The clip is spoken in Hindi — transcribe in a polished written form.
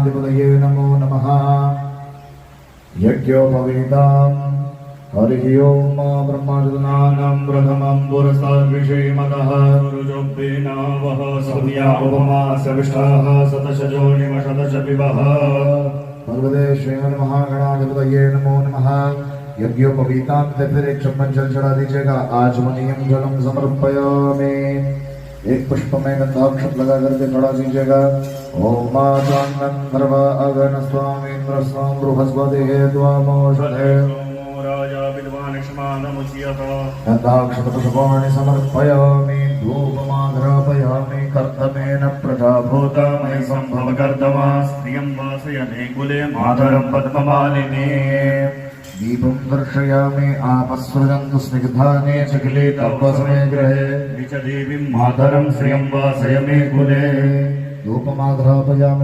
महागणाधिपतये नमो नमः। यज्ञोपवीताम् हरिः ओम् ब्रह्मजनानां प्रथमं पुरस्ताद्विषयमतः रुजोऽप्येनावः सौम्या उपमा सविष्टाः शतशजोनिमशतशपिबः। भगवते श्रीमन्महागणाधिपतये नमो नमः। यज्ञोपवीतां फिर एक छप्पन जल चढ़ा दीजिएगा। आचमनीयं जलम समर्पयामि। एक पुष्प में गंधाक्षत लगा करके खड़ा दीजिएगा। ओम मातांगंधर्व अगन स्वामीन्द्र स्वाम बृहस्पति त्वामोषधे राजा विद्वान् क्षमानमुच्यत। गंधाक्षत पुष्पाणि समर्पयामि। धूपमाघ्रापयामि। कर्तमेन प्रजाभूतमयि सम्भव कर्तमा स्त्रियं वासयने कुले मातरं पद्ममालिनी। दीपं दर्शयामि। आपस्सृजन्तु स्निग्धाने चकिले तपस्मे गृहे देवीं मातरं श्रियं वासय मे कुले। धूपमाघ्रापयामि।